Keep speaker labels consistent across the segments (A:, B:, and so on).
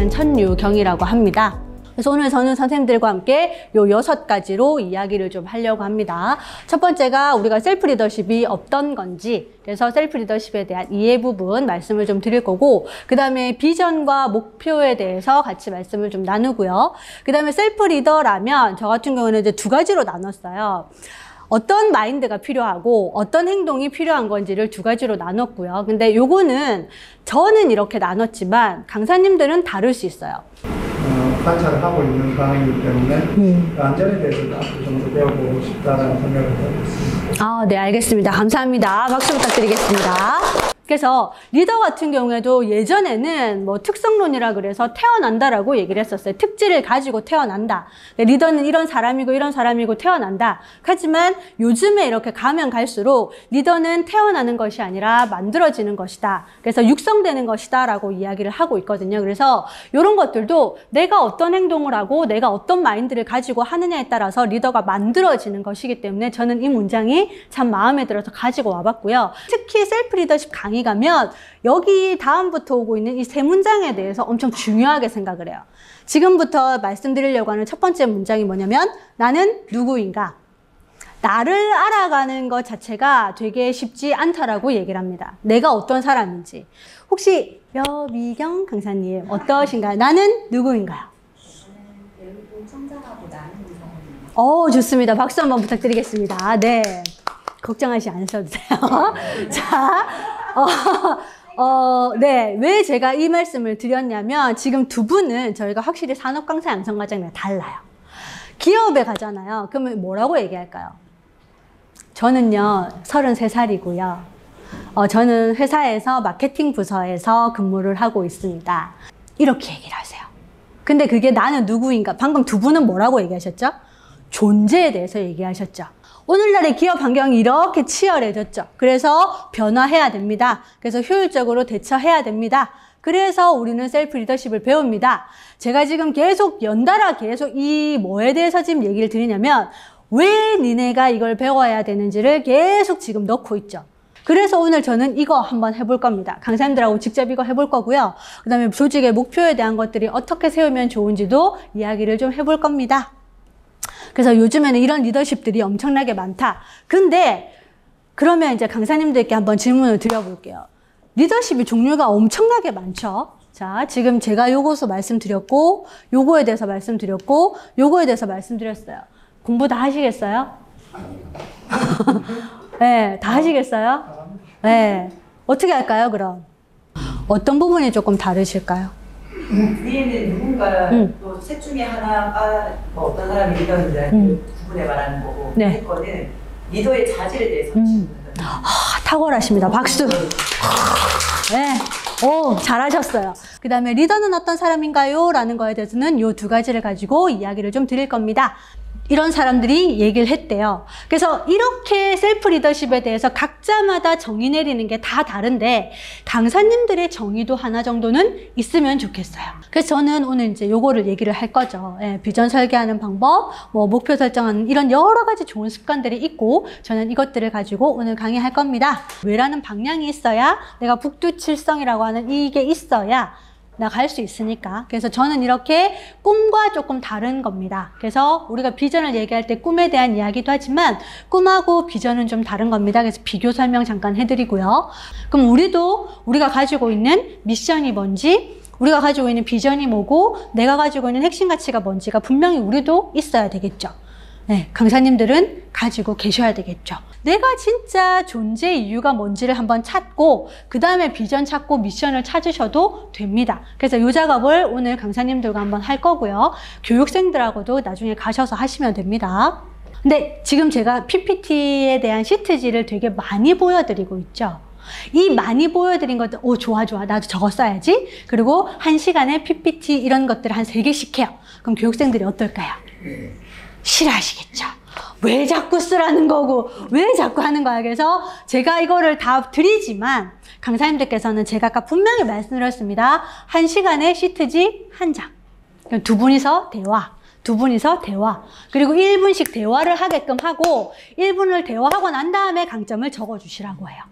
A: 있는 천유경이라고 합니다. 그래서 오늘 저는 선생님들과 함께 요 6가지로 이야기를 좀 하려고 합니다. 첫 번째가 우리가 셀프 리더십이 어떤 건지, 그래서 셀프 리더십에 대한 이해 부분 말씀을 좀 드릴 거고, 그 다음에 비전과 목표에 대해서 같이 말씀을 좀 나누고요. 그 다음에 셀프 리더라면 저 같은 경우는 이제 2가지로 나눴어요. 어떤 마인드가 필요하고 어떤 행동이 필요한 건지를 2가지로 나눴고요. 근데 요거는 저는 이렇게 나눴지만 강사님들은 다를 수 있어요.
B: 관찰을 하고 있는 상황이기 때문에 그 안전에 대해서도 앞으로 좀 더 배워보고 싶다라는 생각을 하고 있습니다.
A: 네, 알겠습니다. 감사합니다. 박수 부탁드리겠습니다. 그래서 리더 같은 경우에도 예전에는 뭐 특성론이라 그래서 태어난다라고 얘기를 했었어요. 특질을 가지고 태어난다. 리더는 이런 사람이고 태어난다. 하지만 요즘에 이렇게 가면 갈수록 리더는 태어나는 것이 아니라 만들어지는 것이다. 그래서 육성되는 것이다 라고 이야기를 하고 있거든요. 그래서 이런 것들도 내가 어떤 행동을 하고 내가 어떤 마인드를 가지고 하느냐에 따라서 리더가 만들어지는 것이기 때문에 저는 이 문장이 참 마음에 들어서 가지고 와봤고요. 특히 셀프 리더십 강의 가면 여기 다음부터 오고 있는 이 3문장에 대해서 엄청 중요하게 생각을 해요. 지금부터 말씀드리려고 하는 첫 번째 문장이 뭐냐면 나는 누구인가? 나를 알아가는 것 자체가 되게 쉽지 않다라고 얘기를 합니다. 내가 어떤 사람인지. 혹시 여미경 강사님 어떠신가요? 나는 누구인가요?
C: 배우고 성장하고 나는 이상입니다.
A: 좋습니다. 박수 한번 부탁드리겠습니다. 네. 걱정하지 않으셔도 돼요. 자, 네. 왜 제가 이 말씀을 드렸냐면 지금 2분은 저희가 확실히 산업강사 양성과정이랑 달라요. 기업에 가잖아요. 그러면 뭐라고 얘기할까요? 저는요, 33살이고요. 저는 회사에서 마케팅 부서에서 근무를 하고 있습니다. 이렇게 얘기를 하세요. 근데 그게 나는 누구인가? 방금 2분은 뭐라고 얘기하셨죠? 존재에 대해서 얘기하셨죠. 오늘날의 기업 환경이 이렇게 치열해졌죠. 그래서 변화해야 됩니다. 그래서 효율적으로 대처해야 됩니다. 그래서 우리는 셀프 리더십을 배웁니다. 제가 지금 계속 연달아 계속 이 뭐에 대해서 지금 얘기를 드리냐면 왜 니네가 이걸 배워야 되는지를 계속 지금 넣고 있죠. 그래서 오늘 저는 이거 한번 해볼 겁니다. 강사님들하고 직접 이거 해볼 거고요. 그 다음에 조직의 목표에 대한 것들이 어떻게 세우면 좋은지도 이야기를 좀 해볼 겁니다. 그래서 요즘에는 이런 리더십들이 엄청나게 많다. 근데 그러면 이제 강사님들께 한번 질문을 드려볼게요. 리더십이 종류가 엄청나게 많죠. 자, 지금 제가 요거서 말씀드렸고 요거에 대해서 말씀드렸고 요거에 대해서 말씀드렸어요. 공부 다 하시겠어요? 네, 다 하시겠어요? 네. 어떻게 할까요, 그럼? 어떤 부분이 조금 다르실까요?
D: 위에는 누군가 또 셋 중에 하나가 뭐 어떤 사람이 리더인지 그 부분에 말하는 거고
A: 네.
D: 할 거는 리더의 자질에 대해서 질문을
A: 탁월하십니다. 박수. 네. 오, 잘하셨어요. 그 다음에 리더는 어떤 사람인가요? 라는 거에 대해서는 요 2가지를 가지고 이야기를 좀 드릴 겁니다. 이런 사람들이 얘기를 했대요. 그래서 이렇게 셀프 리더십에 대해서 각자마다 정의 내리는 게 다 다른데 강사님들의 정의도 하나 정도는 있으면 좋겠어요. 그래서 저는 오늘 이제 요거를 얘기를 할 거죠. 예, 비전 설계하는 방법, 뭐 목표 설정하는 이런 여러 가지 좋은 습관들이 있고 저는 이것들을 가지고 오늘 강의할 겁니다. 왜라는 방향이 있어야 내가 북두칠성이라고 하는 이게 있어야 나갈 수 있으니까. 그래서 저는 이렇게 꿈과 조금 다른 겁니다. 그래서 우리가 비전을 얘기할 때 꿈에 대한 이야기도 하지만 꿈하고 비전은 좀 다른 겁니다. 그래서 비교 설명 잠깐 해드리고요. 그럼 우리가 가지고 있는 미션이 뭔지, 우리가 가지고 있는 비전이 뭐고, 내가 가지고 있는 핵심 가치가 뭔지가 분명히 우리도 있어야 되겠죠. 네, 강사님들은 가지고 계셔야 되겠죠. 내가 진짜 존재 이유가 뭔지를 한번 찾고 그 다음에 비전 찾고 미션을 찾으셔도 됩니다. 그래서 이 작업을 오늘 강사님들과 한번 할 거고요. 교육생들하고도 나중에 가셔서 하시면 됩니다. 근데 지금 제가 PPT에 대한 시트지를 되게 많이 보여드리고 있죠. 이 많이 보여드린 것들, 좋아. 나도 저거 써야지. 그리고 1시간에 PPT 이런 것들을 한 3개씩 해요. 그럼 교육생들이 어떨까요? 싫어하시겠죠. 왜 자꾸 쓰라는 거고 왜 자꾸 하는 거야. 그래서 제가 이거를 다 드리지만 강사님들께서는 제가 아까 분명히 말씀드렸습니다. 1시간에 시트지 1장. 2분이서 대화. 그리고 1분씩 대화를 하게끔 하고 1분을 대화하고 난 다음에 강점을 적어주시라고 해요.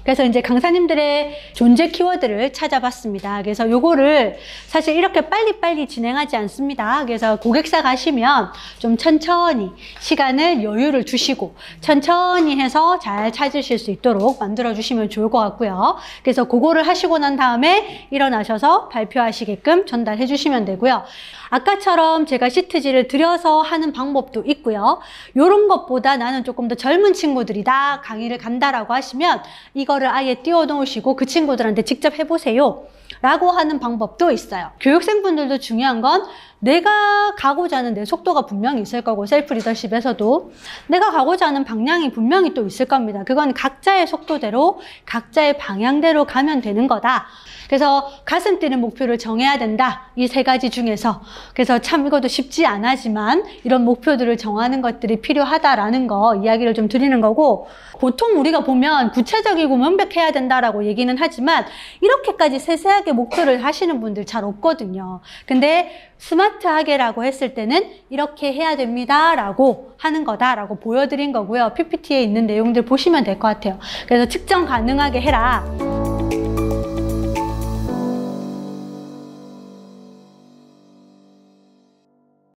A: 그래서 이제 강사님들의 존재 키워드를 찾아봤습니다. 그래서 요거를 사실 이렇게 빨리빨리 진행하지 않습니다. 그래서 고객사 가시면 좀 천천히 시간을 여유를 두시고 천천히 해서 잘 찾으실 수 있도록 만들어 주시면 좋을 것 같고요. 그래서 그거를 하시고 난 다음에 일어나셔서 발표하시게끔 전달해 주시면 되고요. 아까처럼 제가 시트지를 들여서 하는 방법도 있고요. 이런 것보다 나는 조금 더 젊은 친구들이다, 강의를 간다라고 하시면 이거를 아예 띄워놓으시고 그 친구들한테 직접 해보세요 라고 하는 방법도 있어요. 교육생분들도 중요한 건 내가 가고자 하는 내 속도가 분명히 있을 거고, 셀프 리더십에서도 내가 가고자 하는 방향이 분명히 또 있을 겁니다. 그건 각자의 속도대로 각자의 방향대로 가면 되는 거다. 그래서 가슴 뛰는 목표를 정해야 된다. 이 세 가지 중에서. 그래서 참 이것도 쉽지 않지만 이런 목표들을 정하는 것들이 필요하다라는 거 이야기를 좀 드리는 거고, 보통 우리가 보면 구체적이고 명백해야 된다라고 얘기는 하지만 이렇게까지 세세하게 목표를 하시는 분들 잘 없거든요. 근데 스마트하게라고 했을 때는 이렇게 해야 됩니다 라고 하는 거다라고 보여드린 거고요. PPT에 있는 내용들 보시면 될 것 같아요. 그래서 측정 가능하게 해라.